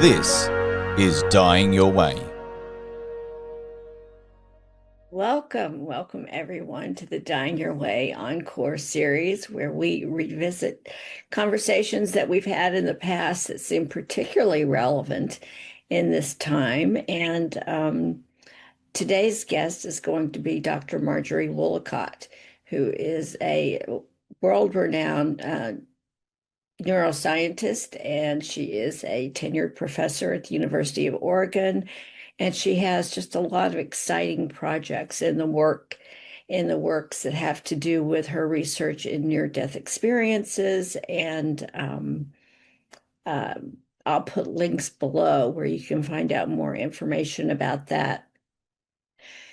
This is Dying Your Way. Welcome everyone to the Dying Your Way Encore series, where we revisit conversations that we've had in the past that seem particularly relevant in this time. And today's guest is going to be Dr. Marjorie Woollacott, who is a world-renowned neuroscientist, and she is a tenured professor at the University of Oregon. And she has just a lot of exciting projects in the works that have to do with her research in near-death experiences. And I'll put links below where you can find out more information about that.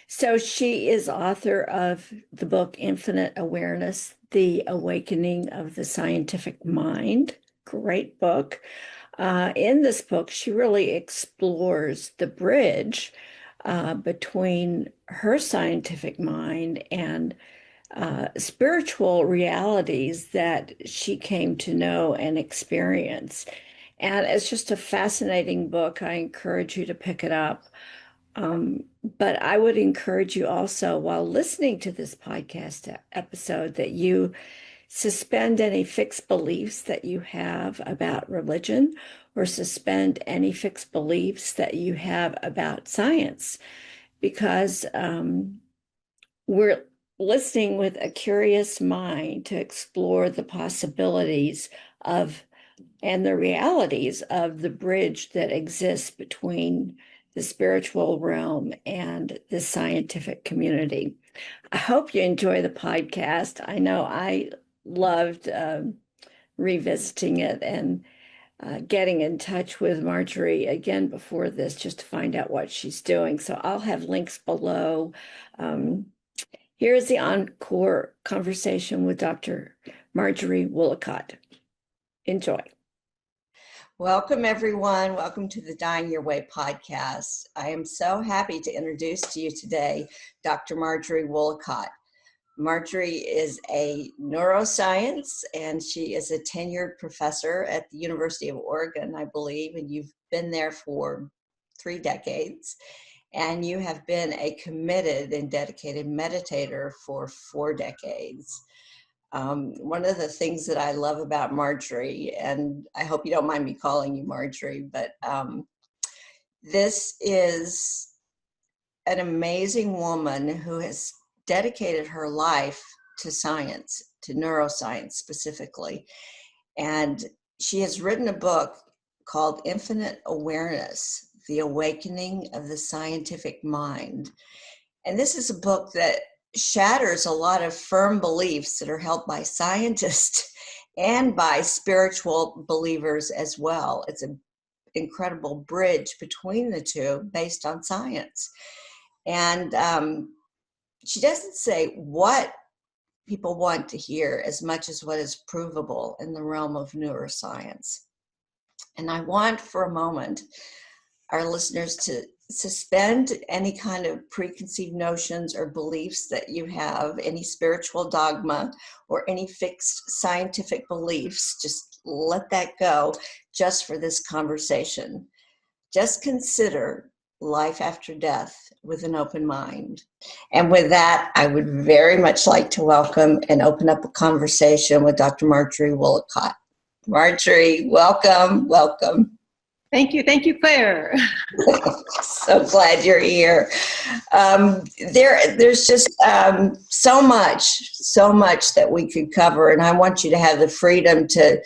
So she is author of the book Infinite Awareness, The Awakening of the Scientific Mind. Great book. In this book, she really explores the bridge between her scientific mind and spiritual realities that she came to know and experience. And it's just a fascinating book. I encourage you to pick it up. But I would encourage you also, while listening to this podcast episode, that you suspend any fixed beliefs that you have about religion, or suspend any fixed beliefs that you have about science, because we're listening with a curious mind to explore the possibilities of and the realities of the bridge that exists between the spiritual realm and the scientific community. I hope you enjoy the podcast. I know I loved revisiting it and getting in touch with Marjorie again before this, just to find out what she's doing. So I'll have links below. Here's the Encore conversation with Dr. Marjorie Woollacott. Enjoy. Welcome, everyone. Welcome to the Dying Your Way podcast. I am so happy to introduce to you today Dr. Marjorie Woollacott. Marjorie is a neuroscience, and she is a tenured professor at the University of Oregon, I believe, and you've been there for 3 decades. And you have been a committed and dedicated meditator for 4 decades. One of the things that I love about Marjorie, and I hope you don't mind me calling you Marjorie, but this is an amazing woman who has dedicated her life to science, to neuroscience specifically. And she has written a book called Infinite Awareness, The Awakening of the Scientific Mind. And this is a book that shatters a lot of firm beliefs that are held by scientists and by spiritual believers as well. It's an incredible bridge between the two based on science. And she doesn't say what people want to hear as much as what is provable in the realm of neuroscience. And I want for a moment our listeners to suspend any kind of preconceived notions or beliefs that you have, any spiritual dogma or any fixed scientific beliefs. Just let that go just for this conversation. Just consider life after death with an open mind. And with that, I would very much like to welcome and open up a conversation with Dr. Marjorie Woollacott. Marjorie, welcome. Thank you, Claire. So glad you're here. There's just so much that we could cover, and I want you to have the freedom to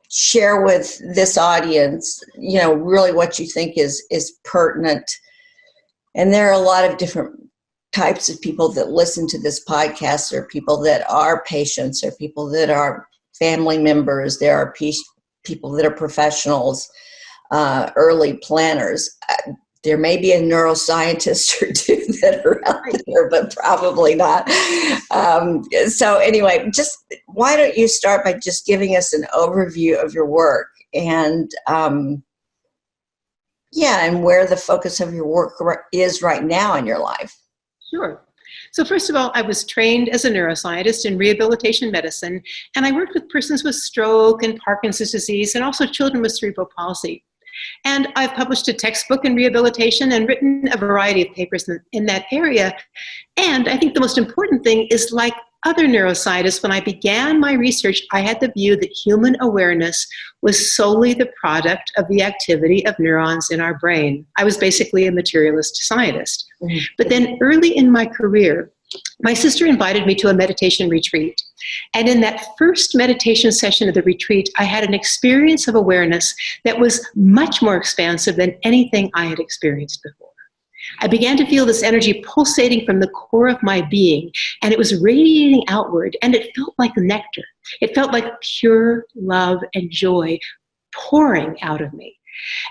share with this audience, really what you think is pertinent. And there are a lot of different types of people that listen to this podcast. There are people that are patients, there are people that are family members, there are people that are professionals, early planners. There may be a neuroscientist or two that are out there, but probably not. So anyway, just why don't you start by just giving us an overview of your work and and where the focus of your work is right now in your life. Sure. So first of all, I was trained as a neuroscientist in rehabilitation medicine, and I worked with persons with stroke and Parkinson's disease, and also children with cerebral palsy. And I've published a textbook in rehabilitation and written a variety of papers in that area. And I think the most important thing is, like other neuroscientists, when I began my research, I had the view that human awareness was solely the product of the activity of neurons in our brain. I was basically a materialist scientist. Mm-hmm. But then early in my career, my sister invited me to a meditation retreat. And in that first meditation session of the retreat, I had an experience of awareness that was much more expansive than anything I had experienced before. I began to feel this energy pulsating from the core of my being, and it was radiating outward, and it felt like nectar. It felt like pure love and joy pouring out of me.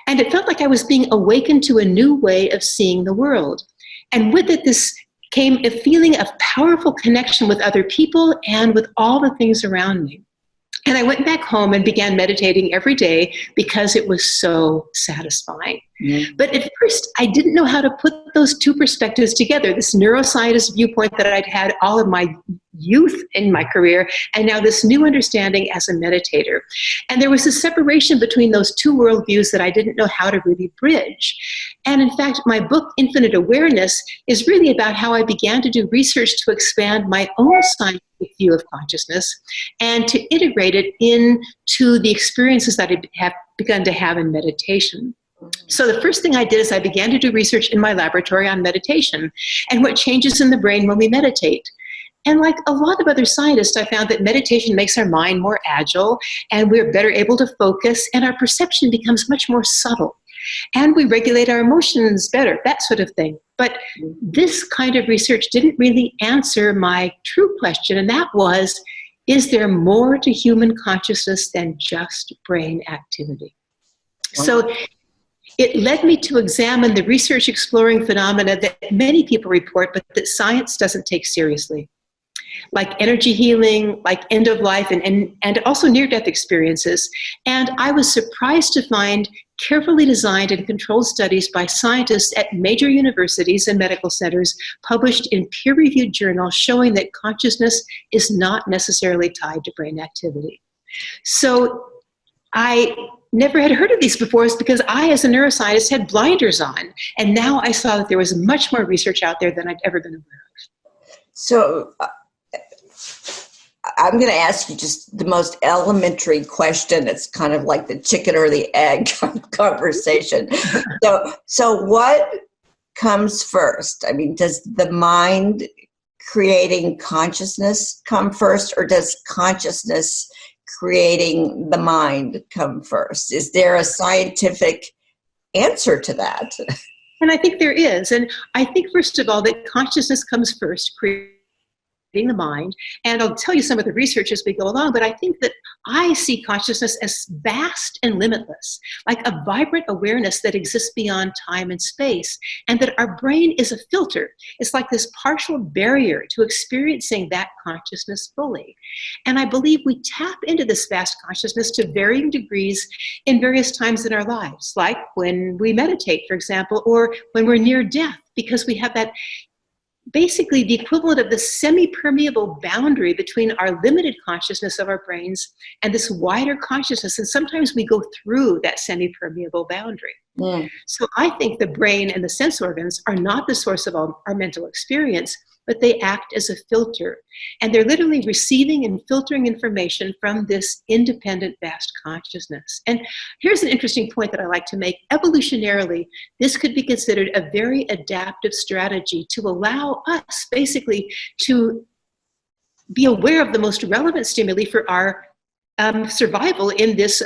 And it felt like I was being awakened to a new way of seeing the world. And with it, this came a feeling of powerful connection with other people and with all the things around me. And I went back home and began meditating every day because it was so satisfying. Mm-hmm. But at first, I didn't know how to put those two perspectives together, this neuroscientist viewpoint that I'd had all of my youth in my career, and now this new understanding as a meditator. And there was a separation between those two worldviews that I didn't know how to really bridge. And in fact, my book, Infinite Awareness, is really about how I began to do research to expand my own scientific view of consciousness and to integrate it into the experiences that I have begun to have in meditation. So the first thing I did is I began to do research in my laboratory on meditation and what changes in the brain when we meditate. And like a lot of other scientists, I found that meditation makes our mind more agile, and we're better able to focus, and our perception becomes much more subtle. And we regulate our emotions better, that sort of thing. But this kind of research didn't really answer my true question, and that was, is there more to human consciousness than just brain activity? So it led me to examine the research exploring phenomena that many people report, but that science doesn't take seriously, like energy healing, like end of life, and also near-death experiences. And I was surprised to find carefully designed and controlled studies by scientists at major universities and medical centers published in peer-reviewed journals showing that consciousness is not necessarily tied to brain activity. So I never had heard of these before is because I, as a neuroscientist, had blinders on. And now I saw that there was much more research out there than I'd ever been aware of. So I'm going to ask you just the most elementary question. It's kind of like the chicken or the egg kind of conversation. So what comes first? I mean, does the mind creating consciousness come first, or does consciousness creating the mind come first? Is there a scientific answer to that? And I think there is. And I think, first of all, that consciousness comes first, creating the mind. And I'll tell you some of the research as we go along, but I think that I see consciousness as vast and limitless, like a vibrant awareness that exists beyond time and space, and that our brain is a filter. It's like this partial barrier to experiencing that consciousness fully. And I believe we tap into this vast consciousness to varying degrees in various times in our lives, like when we meditate, for example, or when we're near death, because we have that basically the equivalent of the semi-permeable boundary between our limited consciousness of our brains and this wider consciousness. And sometimes we go through that semi-permeable boundary. Mm. So I think the brain and the sense organs are not the source of all our mental experience, but they act as a filter. And they're literally receiving and filtering information from this independent, vast consciousness. And here's an interesting point that I like to make. Evolutionarily, this could be considered a very adaptive strategy to allow us basically to be aware of the most relevant stimuli for our survival in this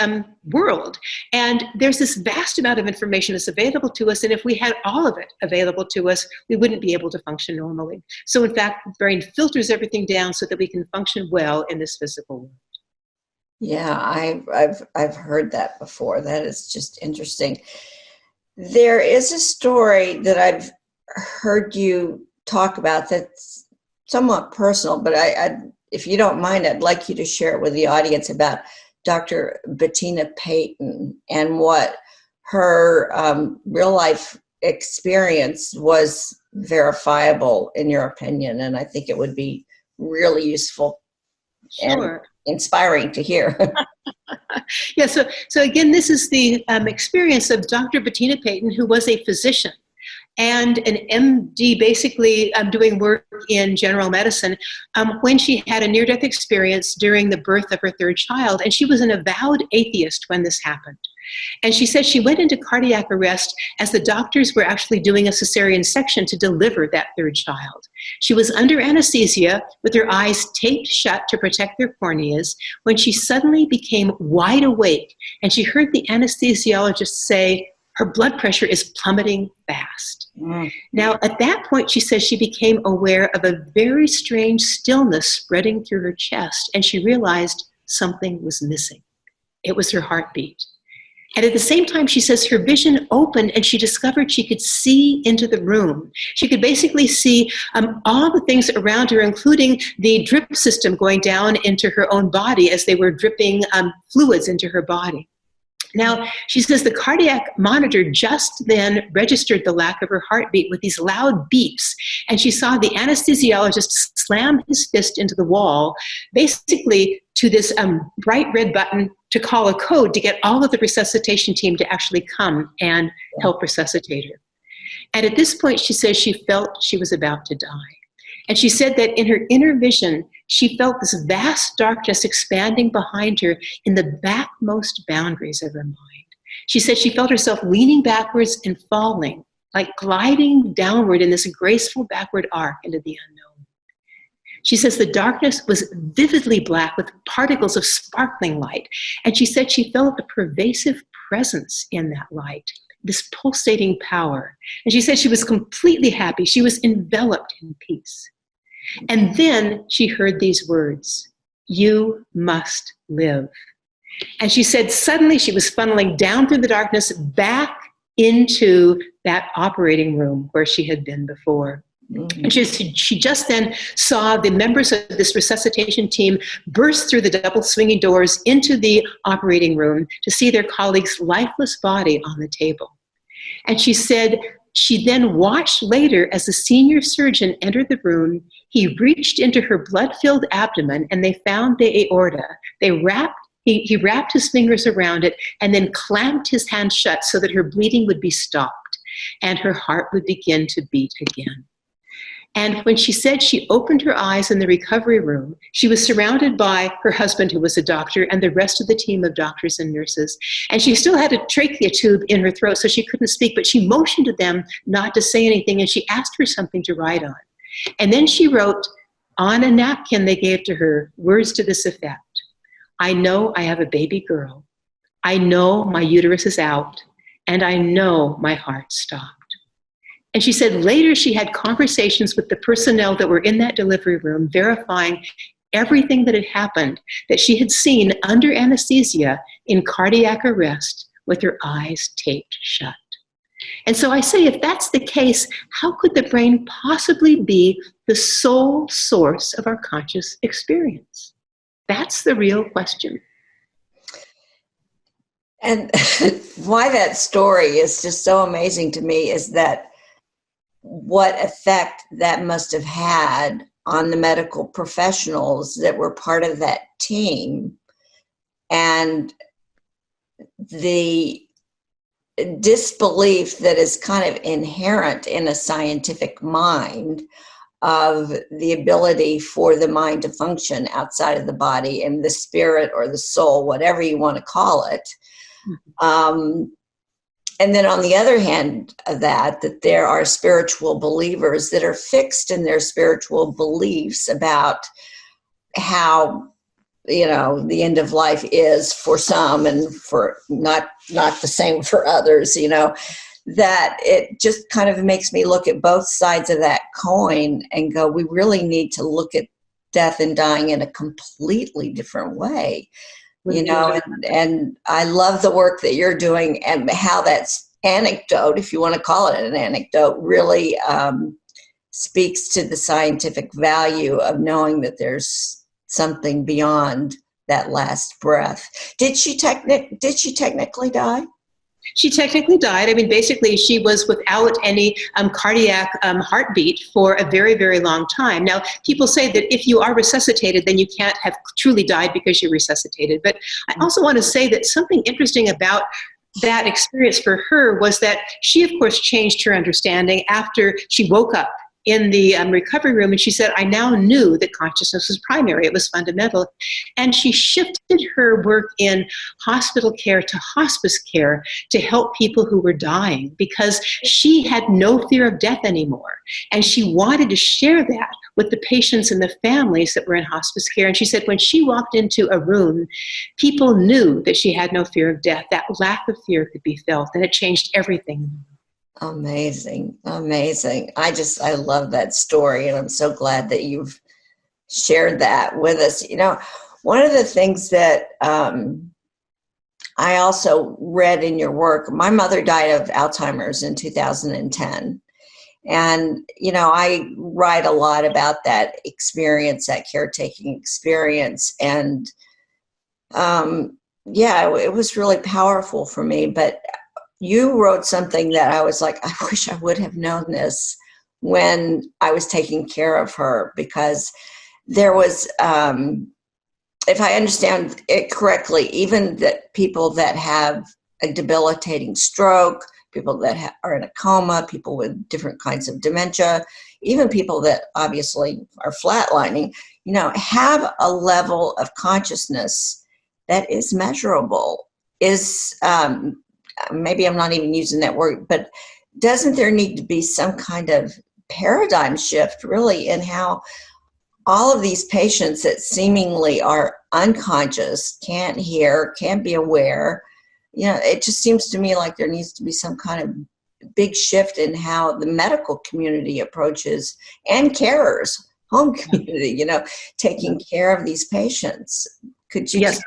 world. And there's this vast amount of information that's available to us, and if we had all of it available to us, we wouldn't be able to function normally. So in fact, the brain filters everything down so that we can function well in this physical world. Yeah, I've heard that before. That is just interesting. There is a story that I've heard you talk about that's somewhat personal, but if you don't mind, I'd like you to share it with the audience about Dr. Bettina Payton and what her real life experience was verifiable in your opinion, and I think it would be really useful Sure. and inspiring to hear. Yeah, so again, this is the experience of Dr. Bettina Payton, who was a physician and an MD, basically doing work in general medicine, when she had a near-death experience during the birth of her third child. And she was an avowed atheist when this happened. And she said she went into cardiac arrest as the doctors were actually doing a cesarean section to deliver that third child. She was under anesthesia with her eyes taped shut to protect their corneas when she suddenly became wide awake, and she heard the anesthesiologist say, "Her blood pressure is plummeting fast." Now, at that point, she says she became aware of a very strange stillness spreading through her chest, and she realized something was missing. It was her heartbeat. And at the same time, she says her vision opened and she discovered she could see into the room. She could basically see all the things around her, including the drip system going down into her own body as they were dripping fluids into her body. Now, she says the cardiac monitor just then registered the lack of her heartbeat with these loud beeps, and she saw the anesthesiologist slam his fist into the wall, basically to this bright red button to call a code to get all of the resuscitation team to actually come and help resuscitate her. And at this point, she says she felt she was about to die. And she said that in her inner vision, she felt this vast darkness expanding behind her in the backmost boundaries of her mind. She said she felt herself leaning backwards and falling, like gliding downward in this graceful backward arc into the unknown. She says the darkness was vividly black with particles of sparkling light. And she said she felt a pervasive presence in that light, this pulsating power. And she said she was completely happy. She was enveloped in peace. And then she heard these words, "You must live." And she said suddenly she was funneling down through the darkness back into that operating room where she had been before. And she just then saw the members of this resuscitation team burst through the double swinging doors into the operating room to see their colleague's lifeless body on the table. And she said she then watched later as the senior surgeon entered the room. He reached into her blood-filled abdomen and they found the aorta. He wrapped his fingers around it and then clamped his hand shut so that her bleeding would be stopped and her heart would begin to beat again. And when she said she opened her eyes in the recovery room, she was surrounded by her husband, who was a doctor, and the rest of the team of doctors and nurses. And she still had a trachea tube in her throat, so she couldn't speak, but she motioned to them not to say anything, and she asked for something to write on. And then she wrote on a napkin they gave to her words to this effect: "I know I have a baby girl. I know my uterus is out, and I know my heart stopped." And she said later she had conversations with the personnel that were in that delivery room, verifying everything that had happened, that she had seen under anesthesia in cardiac arrest with her eyes taped shut. And so I say, if that's the case, how could the brain possibly be the sole source of our conscious experience? That's the real question. And why that story is just so amazing to me is that what effect that must have had on the medical professionals that were part of that team, and the disbelief that is kind of inherent in a scientific mind of the ability for the mind to function outside of the body, and the spirit or the soul, whatever you want to call it. And then on the other hand of that there are spiritual believers that are fixed in their spiritual beliefs about how, the end of life is for some and for not the same for others, that it just kind of makes me look at both sides of that coin and go, we really need to look at death and dying in a completely different way. And I love the work that you're doing and how that's anecdote, if you want to call it an anecdote, really speaks to the scientific value of knowing that there's something beyond that last breath. Did she technically die? She technically died. I mean, basically, she was without any cardiac heartbeat for a very, very long time. Now, people say that if you are resuscitated, then you can't have truly died because you're resuscitated. But I also want to say that something interesting about that experience for her was that she, of course, changed her understanding after she woke up in the recovery room, and she said, I now knew that consciousness was primary, it was fundamental. And she shifted her work in hospital care to hospice care to help people who were dying, because she had no fear of death anymore. And she wanted to share that with the patients and the families that were in hospice care. And she said when she walked into a room, people knew that she had no fear of death. That lack of fear could be felt, and it changed everything. Amazing. Amazing. I love that story, and I'm so glad that you've shared that with us. You know, one of the things that I also read in your work, my mother died of Alzheimer's in 2010. And, you know, I write a lot about that experience, that caretaking experience. And yeah, it was really powerful for me. But you wrote something that I was like, I wish I would have known this when I was taking care of her, because there was, if I understand it correctly, even that people that have a debilitating stroke, people that are in a coma, people with different kinds of dementia, even people that obviously are flatlining, you know, have a level of consciousness that is measurable, is, maybe I'm not even using that word, but doesn't there need to be some kind of paradigm shift really in how all of these patients that seemingly are unconscious, can't hear, can't be aware, you know, it just seems to me like there needs to be some kind of big shift in how the medical community approaches, and carers, home community, you know, taking care of these patients. Could you? Yes,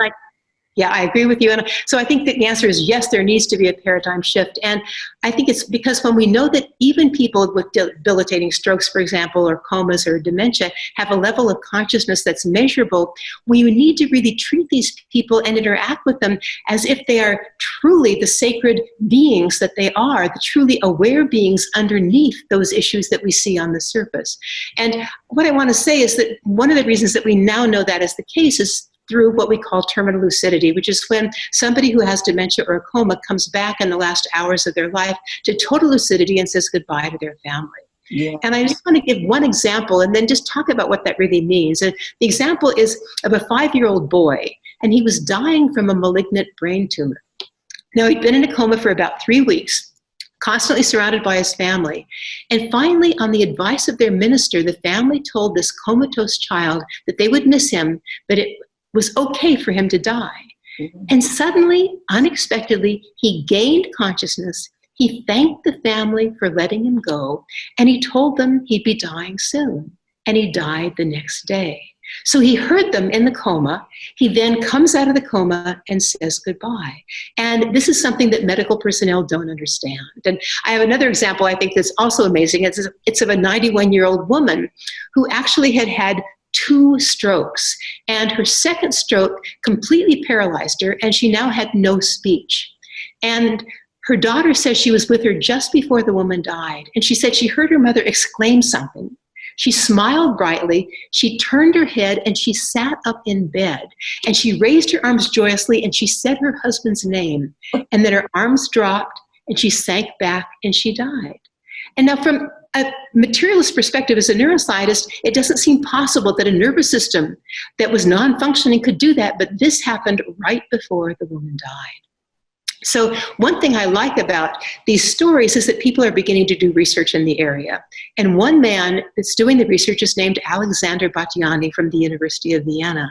yeah, I agree with you. And so I think that the answer is yes, there needs to be a paradigm shift. And I think it's because when we know that even people with debilitating strokes, for example, or comas or dementia, have a level of consciousness that's measurable, we need to really treat these people and interact with them as if they are truly the sacred beings that they are, the truly aware beings underneath those issues that we see on the surface. And what I want to say is that one of the reasons that we now know that is the case is through what we call terminal lucidity, which is when somebody who has dementia or a coma comes back in the last hours of their life to total lucidity and says goodbye to their family. Yeah. And I just want to give one example and then just talk about what that really means. And the example is of a 5-year-old boy, and he was dying from a malignant brain tumor. Now, he'd been in a coma for about 3 weeks, constantly surrounded by his family. And finally, on the advice of their minister, the family told this comatose child that they would miss him, but it was okay for him to die. Mm-hmm. And suddenly, unexpectedly, he gained consciousness. He thanked the family for letting him go, and he told them he'd be dying soon. And he died the next day. So he heard them in the coma. He then comes out of the coma and says goodbye. And this is something that medical personnel don't understand. And I have another example I think that's also amazing. It's of a 91-year-old woman who actually had 2 strokes, and her second stroke completely paralyzed her, and she now had no speech. And her daughter says she was with her just before the woman died, and she said she heard her mother exclaim something. She smiled brightly, she turned her head, and she sat up in bed, and she raised her arms joyously, and she said her husband's name, and then her arms dropped, and she sank back, and she died. And now from a materialist perspective, as a neuroscientist, it doesn't seem possible that a nervous system that was non-functioning could do that, but this happened right before the woman died. So one thing I like about these stories is that people are beginning to do research in the area. And one man that's doing the research is named Alexander Battiani from the University of Vienna.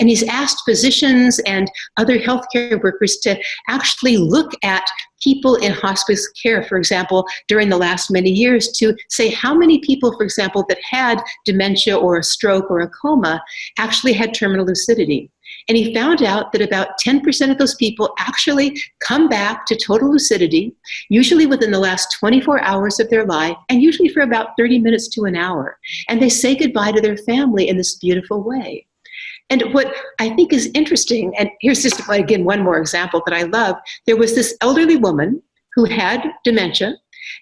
And he's asked physicians and other healthcare workers to actually look at people in hospice care, for example, during the last many years, to say how many people, for example, that had dementia or a stroke or a coma actually had terminal lucidity. And he found out that about 10% of those people actually come back to total lucidity, usually within the last 24 hours of their life, and usually for about 30 minutes to an hour. And they say goodbye to their family in this beautiful way. And what I think is interesting, and here's just, again, one more example that I love. There was this elderly woman who had dementia,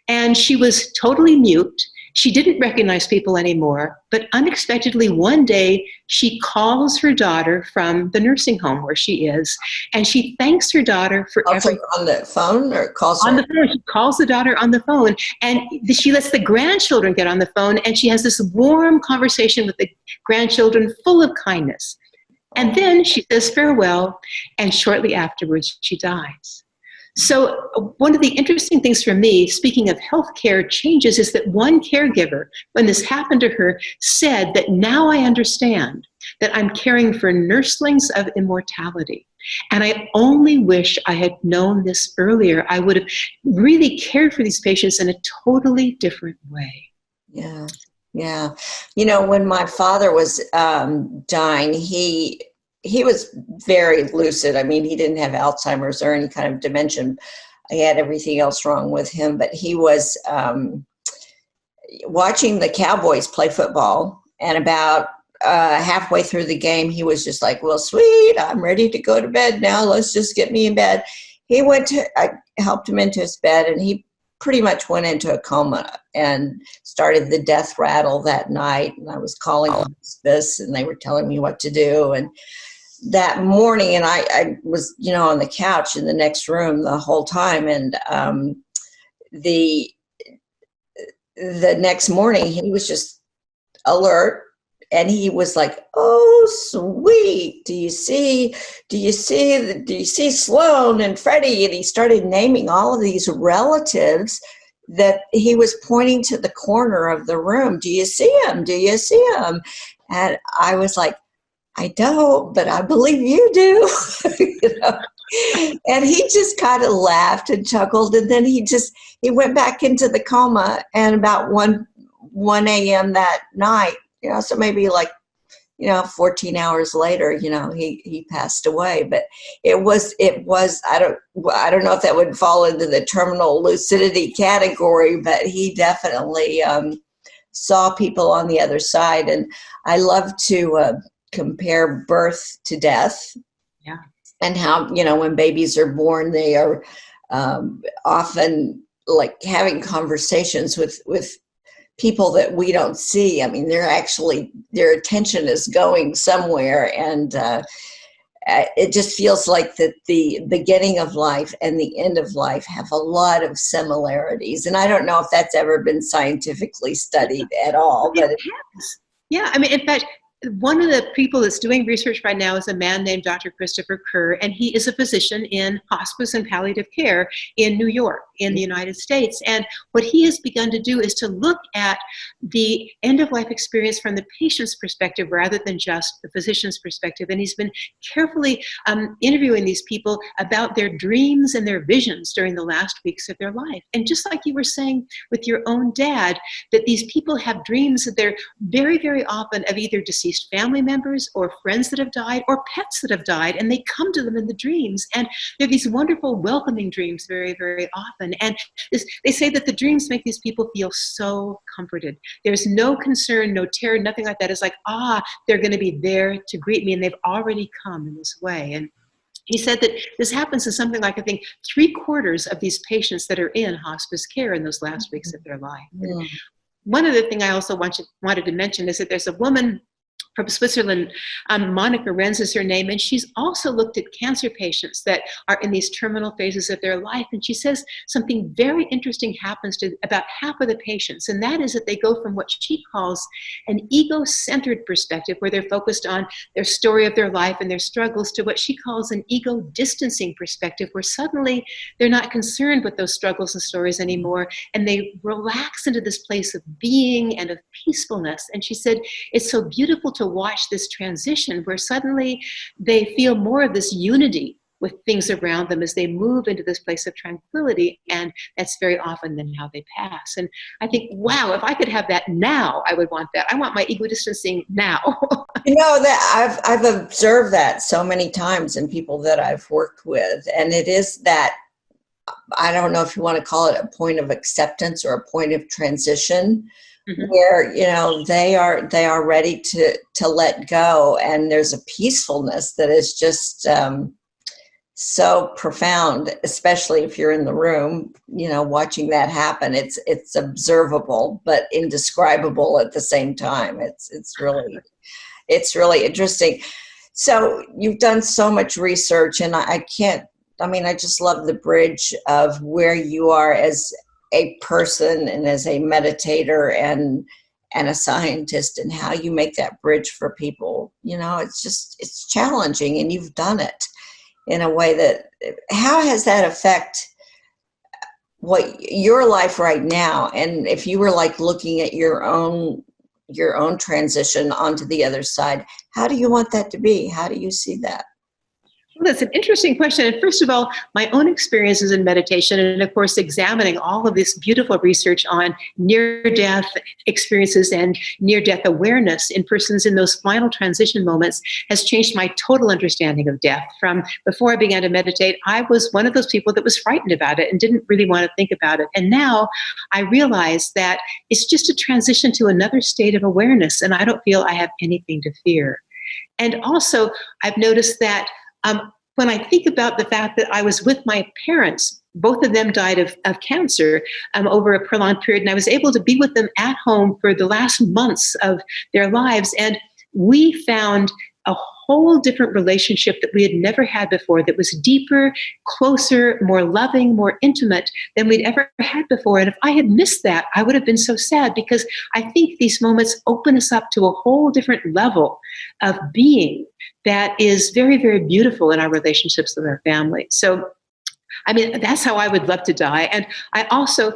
and she was totally mute. She didn't recognize people anymore, but unexpectedly one day she calls her daughter from the nursing home where she is, and she thanks her daughter for everything. On the phone, or calls on her? the phone. She calls the daughter on the phone, and she lets the grandchildren get on the phone, and she has this warm conversation with the grandchildren full of kindness. And then she says farewell, and shortly afterwards she dies. So one of the interesting things for me, speaking of healthcare changes, is that one caregiver, when this happened to her, said that now I understand that I'm caring for nurslings of immortality. And I only wish I had known this earlier. I would have really cared for these patients in a totally different way. Yeah. Yeah. You know, when my father was dying, he was very lucid. I mean, he didn't have Alzheimer's or any kind of dementia. He had everything else wrong with him, but he was watching the Cowboys play football, and about halfway through the game, he was just like, well, sweet, I'm ready to go to bed now. Let's just get me in bed. I helped him into his bed, and he pretty much went into a coma and started the death rattle that night. And I was calling hospice, and they were telling me what to do. And that morning, and I was, on the couch in the next room the whole time. And the next morning, he was just alert. And he was like, oh, sweet. Do you see Sloan and Freddie? And he started naming all of these relatives that he was pointing to the corner of the room. Do you see him? Do you see him? And I was like, I don't, but I believe you do. And he just kind of laughed and chuckled. And then he went back into the coma. And about 1 a.m. that night, so maybe 14 hours later, he passed away. But it was, I don't know if that would fall into the terminal lucidity category, but he definitely saw people on the other side. And I love to compare birth to death. Yeah. And how, when babies are born, they are often like having conversations with people that we don't see. I mean, their attention is going somewhere, and it just feels like that the beginning of life and the end of life have a lot of similarities. And I don't know if that's ever been scientifically studied at all, but it has. Yeah, I mean, in fact, one of the people that's doing research right now is a man named Dr. Christopher Kerr, and he is a physician in hospice and palliative care in New York, in the United States. And what he has begun to do is to look at the end-of-life experience from the patient's perspective rather than just the physician's perspective. And he's been carefully interviewing these people about their dreams and their visions during the last weeks of their life. And just like you were saying with your own dad, that these people have dreams that they're very, very often of either deceased family members or friends that have died or pets that have died, and they come to them in the dreams, and they're these wonderful welcoming dreams very, very often. And they say that the dreams make these people feel so comforted. There's no concern, no terror, nothing like that. It's like, they're going to be there to greet me, and they've already come in this way. And he said that this happens to something like, I think, 3/4 of these patients that are in hospice care in those last weeks of their life. Mm. One other thing I also wanted to mention is that there's a woman from Switzerland, Monica Renz is her name, and she's also looked at cancer patients that are in these terminal phases of their life, and she says something very interesting happens to about half of the patients, and that is that they go from what she calls an ego-centered perspective, where they're focused on their story of their life and their struggles, to what she calls an ego-distancing perspective, where suddenly they're not concerned with those struggles and stories anymore, and they relax into this place of being and of peacefulness. And she said it's so beautiful to watch this transition where suddenly they feel more of this unity with things around them as they move into this place of tranquility, and that's very often then how they pass. And I think, wow, if I could have that now, I would want that. I want my ego distancing now. That I've observed that so many times in people that I've worked with, and it is that, I don't know if you want to call it a point of acceptance or a point of transition, where, they are ready to let go. And there's a peacefulness that is just so profound, especially if you're in the room, watching that happen. It's observable, but indescribable at the same time. It's really interesting. So you've done so much research, and I just love the bridge of where you are as a person and as a meditator and a scientist, and how you make that bridge for people. It's challenging, and you've done it in a way that, how has that affect what your life right now? And if you were like looking at your own transition onto the other side, how do you want that to be? How do you see that? Well, that's an interesting question. And first of all, my own experiences in meditation, and of course, examining all of this beautiful research on near-death experiences and near-death awareness in persons in those final transition moments, has changed my total understanding of death. From before I began to meditate, I was one of those people that was frightened about it and didn't really want to think about it. And now I realize that it's just a transition to another state of awareness, and I don't feel I have anything to fear. And also, I've noticed that when I think about the fact that I was with my parents, both of them died of cancer over a prolonged period, and I was able to be with them at home for the last months of their lives. And we found a whole different relationship that we had never had before, that was deeper, closer, more loving, more intimate than we'd ever had before. And if I had missed that, I would have been so sad, because I think these moments open us up to a whole different level of being that is very, very beautiful in our relationships with our family. So, that's how I would love to die. And I also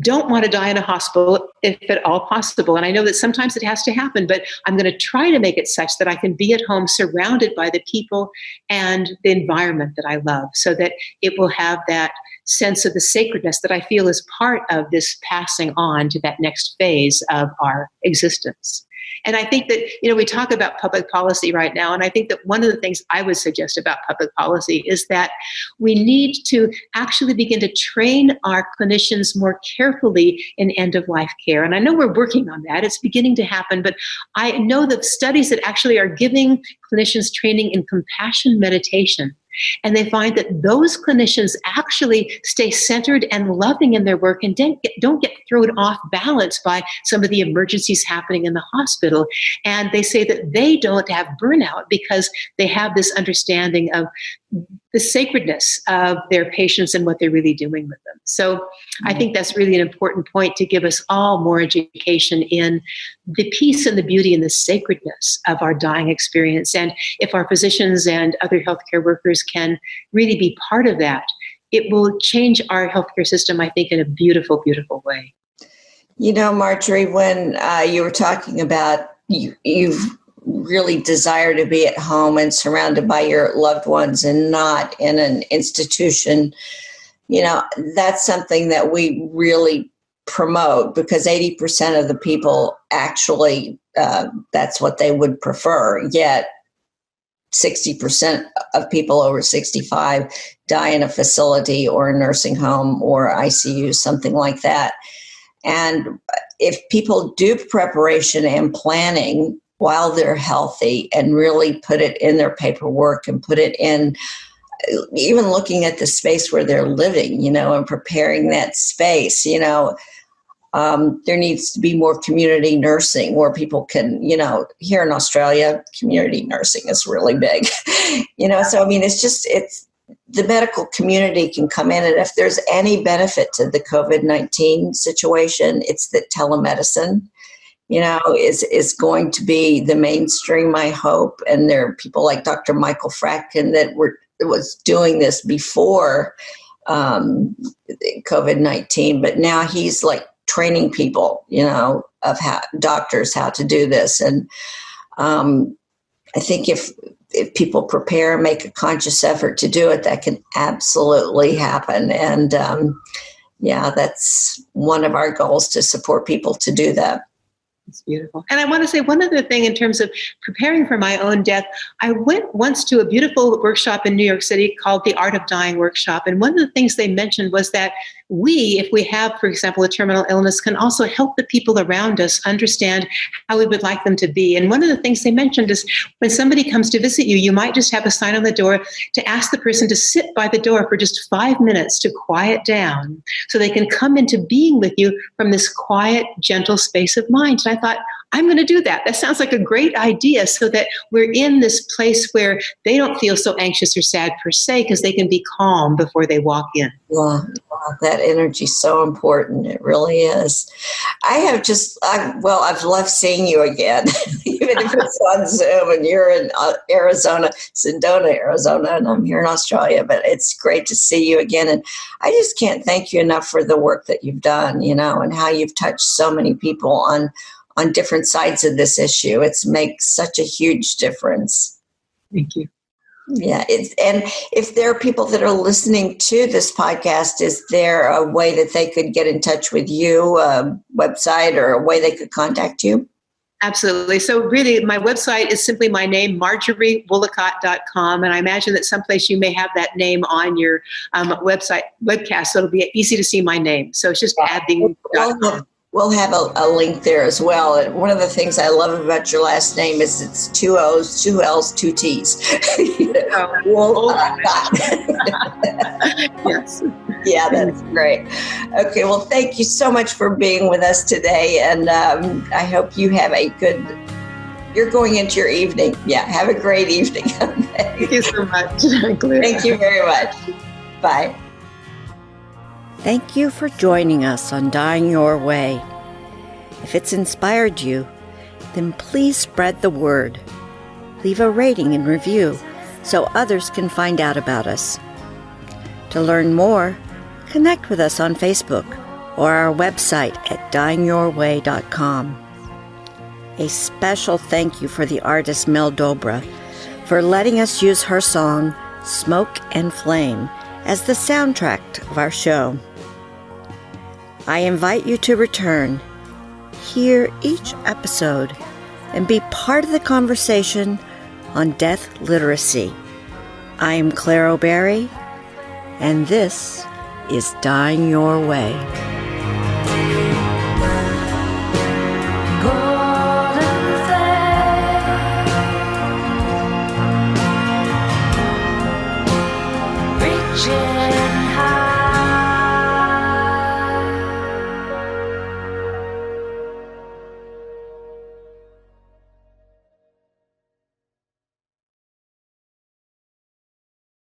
don't want to die in a hospital if at all possible. And I know that sometimes it has to happen, but I'm going to try to make it such that I can be at home surrounded by the people and the environment that I love, so that it will have that sense of the sacredness that I feel is part of this passing on to that next phase of our existence. And I think that, we talk about public policy right now, and I think that one of the things I would suggest about public policy is that we need to actually begin to train our clinicians more carefully in end-of-life care. And I know we're working on that. It's beginning to happen, but I know that studies that actually are giving clinicians training in compassion meditation, and they find that those clinicians actually stay centered and loving in their work and don't get thrown off balance by some of the emergencies happening in the hospital. And they say that they don't have burnout because they have this understanding of the sacredness of their patients and what they're really doing with them. So I think that's really an important point to give us all more education in the peace and the beauty and the sacredness of our dying experience. And if our physicians and other healthcare workers can really be part of that, it will change our healthcare system, I think, in a beautiful, beautiful way. Marjorie, when you were talking about you've really desire to be at home and surrounded by your loved ones and not in an institution, that's something that we really promote, because 80% of the people actually, that's what they would prefer. Yet 60% of people over 65 die in a facility or a nursing home or ICU, something like that. And if people do preparation and planning while they're healthy and really put it in their paperwork and put it in, even looking at the space where they're living, and preparing that space, there needs to be more community nursing where people can, here in Australia, community nursing is really big, so it's the medical community can come in, and if there's any benefit to the COVID-19 situation, it's that telemedicine, is going to be the mainstream, I hope. And there are people like Dr. Michael Fratkin that was doing this before COVID-19, but now he's like training people, of doctors how to do this. And I think if people prepare and make a conscious effort to do it, that can absolutely happen. And that's one of our goals, to support people to do that. It's beautiful. And I want to say one other thing in terms of preparing for my own death. I went once to a beautiful workshop in New York City called the Art of Dying Workshop. And one of the things they mentioned was that we, if we have, for example, a terminal illness, can also help the people around us understand how we would like them to be. And one of the things they mentioned is when somebody comes to visit you, you might just have a sign on the door to ask the person to sit by the door for just 5 minutes to quiet down so they can come into being with you from this quiet, gentle space of mind. And I thought, I'm going to do that. That sounds like a great idea, so that we're in this place where they don't feel so anxious or sad per se, because they can be calm before they walk in. Wow, that energy is so important. It really is. I've loved seeing you again, even if it's on Zoom and you're in Arizona, Sedona, Arizona, and I'm here in Australia, but it's great to see you again. And I just can't thank you enough for the work that you've done, and how you've touched so many people on different sides of this issue. It makes such a huge difference. Thank you. Yeah. And if there are people that are listening to this podcast, is there a way that they could get in touch with you, a website, or a way they could contact you? Absolutely. So really, my website is simply my name, MarjorieWoollacott.com. And I imagine that someplace you may have that name on your webcast, so it'll be easy to see my name. So it's just adding.com. We'll have a link there as well. And one of the things I love about your last name is it's 2 O's, 2 L's, 2 T's. Yes. Yeah, that's great. Okay, well, thank you so much for being with us today. And I hope you have you're going into your evening. Yeah, have a great evening. Thank you so much. Thank you very much. Bye. Thank you for joining us on Dying Your Way. If it's inspired you, then please spread the word. Leave a rating and review so others can find out about us. To learn more, connect with us on Facebook or our website at dyingyourway.com. A special thank you for the artist Mel Dobra for letting us use her song, Smoke and Flame, as the soundtrack of our show. I invite you to return, hear each episode, and be part of the conversation on death literacy. I am Claire O'Berry, and this is Dying Your Way.